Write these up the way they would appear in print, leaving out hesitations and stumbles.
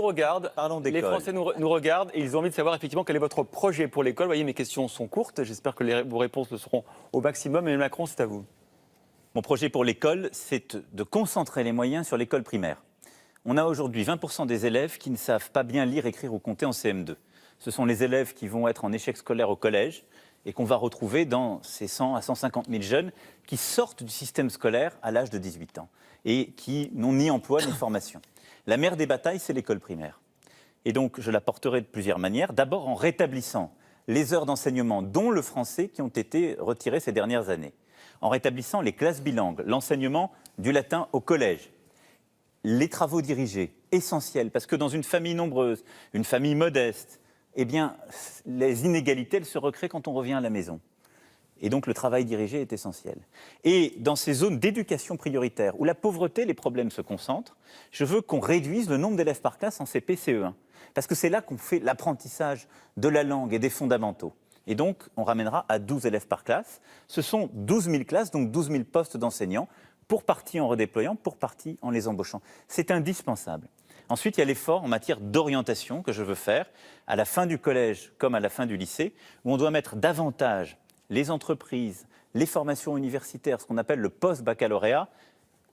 regardent, Parlons d'école. les Français nous regardent et ils ont envie de savoir effectivement quel est votre projet pour l'école. Vous voyez, mes questions sont courtes, j'espère que vos réponses le seront au maximum. Emmanuel Macron, c'est à vous. Mon projet pour l'école, c'est de concentrer les moyens sur l'école primaire. On a aujourd'hui 20% des élèves qui ne savent pas bien lire, écrire ou compter en CM2. Ce sont les élèves qui vont être en échec scolaire au collège et qu'on va retrouver dans ces 100 à 150 000 jeunes qui sortent du système scolaire à l'âge de 18 ans et qui n'ont ni emploi ni formation. La mère des batailles, c'est l'école primaire. Et donc, je la porterai de plusieurs manières. D'abord en rétablissant les heures d'enseignement, dont le français, qui ont été retirées ces dernières années. En rétablissant les classes bilingues, l'enseignement du latin au collège. Les travaux dirigés, essentiels, parce que dans une famille nombreuse, une famille modeste, eh bien, les inégalités, elles se recréent quand on revient à la maison. Et donc, le travail dirigé est essentiel. Et dans ces zones d'éducation prioritaire, où la pauvreté, les problèmes se concentrent, je veux qu'on réduise le nombre d'élèves par classe en CP, CE1. Parce que c'est là qu'on fait l'apprentissage de la langue et des fondamentaux. Et donc, on ramènera à 12 élèves par classe. Ce sont 12 000 classes, donc 12 000 postes d'enseignants, pour partie en redéployant, pour partie en les embauchant. C'est indispensable. Ensuite, il y a l'effort en matière d'orientation que je veux faire, à la fin du collège comme à la fin du lycée, où on doit mettre davantage les entreprises, les formations universitaires, ce qu'on appelle le post-baccalauréat,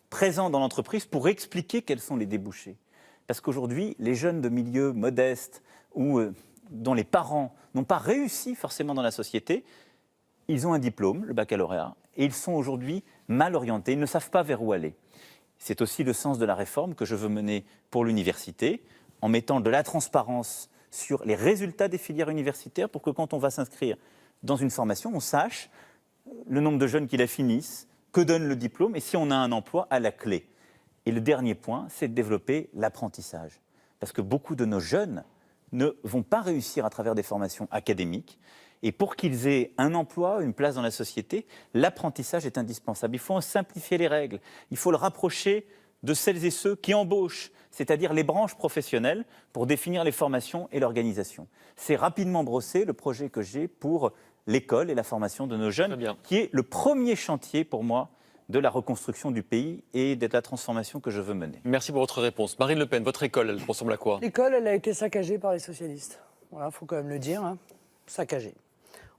présents dans l'entreprise pour expliquer quels sont les débouchés. Parce qu'aujourd'hui, les jeunes de milieux modestes ou dont les parents n'ont pas réussi forcément dans la société, ils ont un diplôme, le baccalauréat, et ils sont aujourd'hui mal orientés, ils ne savent pas vers où aller. C'est aussi le sens de la réforme que je veux mener pour l'université, en mettant de la transparence sur les résultats des filières universitaires pour que quand on va s'inscrire dans une formation, on sache le nombre de jeunes qui la finissent, que donne le diplôme et si on a un emploi à la clé. Et le dernier point, c'est de développer l'apprentissage. Parce que beaucoup de nos jeunes ne vont pas réussir à travers des formations académiques. Et pour qu'ils aient un emploi, une place dans la société, l'apprentissage est indispensable. Il faut simplifier les règles. Il faut le rapprocher de celles et ceux qui embauchent, c'est-à-dire les branches professionnelles, pour définir les formations et l'organisation. C'est rapidement brossé le projet que j'ai pour l'école et la formation de nos jeunes, qui est le premier chantier pour moi de la reconstruction du pays et de la transformation que je veux mener. Merci pour votre réponse. Marine Le Pen, votre école, elle ressemble à quoi? L'école, elle a été saccagée par les socialistes. Voilà, il faut quand même le dire, hein. Saccagée.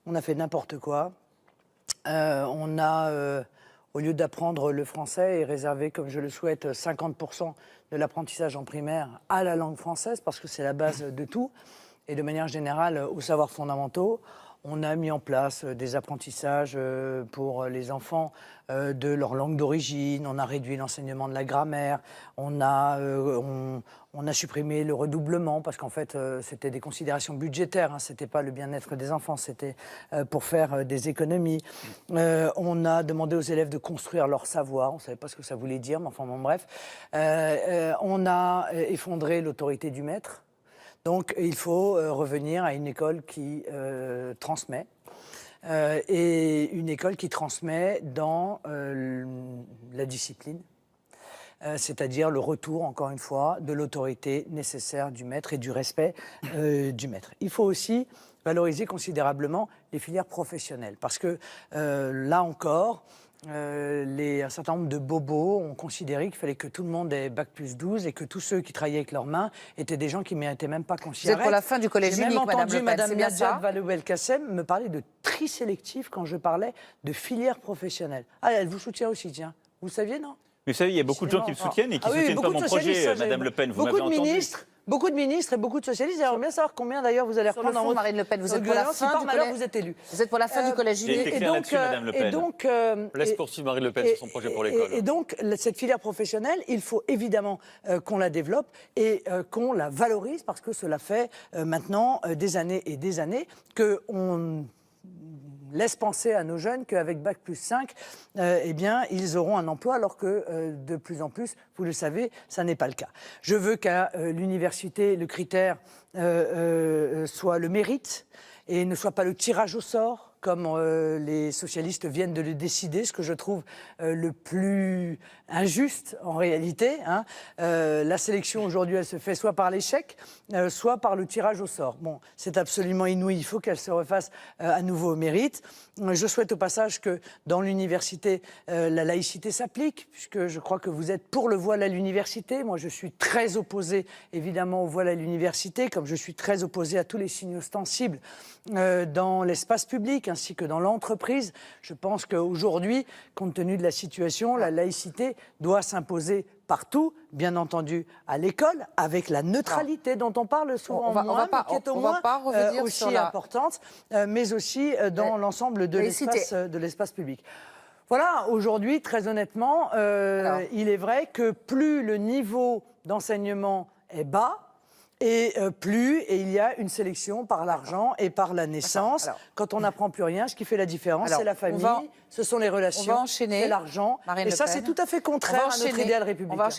On a fait n'importe quoi. Au lieu d'apprendre le français et réserver, comme je le souhaite, 50% de l'apprentissage en primaire à la langue française, parce que c'est la base de tout, et de manière générale aux savoirs fondamentaux, on a mis en place des apprentissages pour les enfants de leur langue d'origine, on a réduit l'enseignement de la grammaire, on a supprimé le redoublement parce qu'en fait c'était des considérations budgétaires, hein, c'était pas le bien-être des enfants, c'était pour faire des économies. On a demandé aux élèves de construire leur savoir, on savait pas ce que ça voulait dire, mais enfin bon bref. On a effondré l'autorité du maître. Donc, il faut revenir à une école qui transmet, et une école qui transmet dans la discipline, c'est-à-dire le retour, encore une fois, de l'autorité nécessaire du maître et du respect du maître. Il faut aussi valoriser considérablement les filières professionnelles, parce que là encore, un certain nombre de bobos ont considéré qu'il fallait que tout le monde ait Bac+12 et que tous ceux qui travaillaient avec leurs mains étaient des gens qui ne méritaient même pas qu'on s'y arrête. Vous êtes pour la fin du collège unique, Madame Le Pen, J'ai même entendu Madame Najat Vallaud-Belkacem me parler de tri sélectif quand je parlais de filières professionnelles. Ah, elle vous soutient aussi, tiens. Vous le saviez, non? Mais vous savez, il y a beaucoup de gens qui me soutiennent et qui ne soutiennent pas mon projet, Madame Le Pen. Vous m'avez entendu. Beaucoup de ministres et beaucoup de socialistes. J'aimerais bien savoir combien d'ailleurs vous allez reprendre dans votre... Marine Le Pen, vous êtes pour la fin du collège. Vous êtes élue. Vous êtes pour la fin du collège unique. Laisse poursuivre Marine Le Pen sur son projet pour l'école. Et donc, cette filière professionnelle, il faut évidemment qu'on la développe et qu'on la valorise parce que cela fait maintenant des années et des années qu'on laisse penser à nos jeunes qu'avec Bac+5, eh bien, ils auront un emploi, alors que de plus en plus, vous le savez, ça n'est pas le cas. Je veux qu'à l'université, le critère soit le mérite et ne soit pas le tirage au sort, comme les socialistes viennent de le décider, ce que je trouve le plus injuste en réalité. Hein. La sélection aujourd'hui, elle se fait soit par l'échec, soit par le tirage au sort. Bon, c'est absolument inouï, il faut qu'elle se refasse à nouveau au mérite. Je souhaite au passage que dans l'université, la laïcité s'applique, puisque je crois que vous êtes pour le voile à l'université. Moi, je suis très opposé, évidemment, au voile à l'université, comme je suis très opposé à tous les signes ostensibles dans l'espace public, ainsi que dans l'entreprise. Je pense qu'aujourd'hui, compte tenu de la situation, la laïcité doit s'imposer partout, bien entendu à l'école, avec la neutralité dont on parle souvent moins, mais qui est au moins aussi importante, mais aussi dans l'ensemble de l'espace public. Voilà, aujourd'hui, très honnêtement, il est vrai que plus le niveau d'enseignement est bas, et il y a une sélection par l'argent et par la naissance. Quand on n'apprend plus rien, ce qui fait la différence, c'est la famille, ce sont les relations, c'est l'argent. Et ça, c'est tout à fait contraire à notre idéal républicain.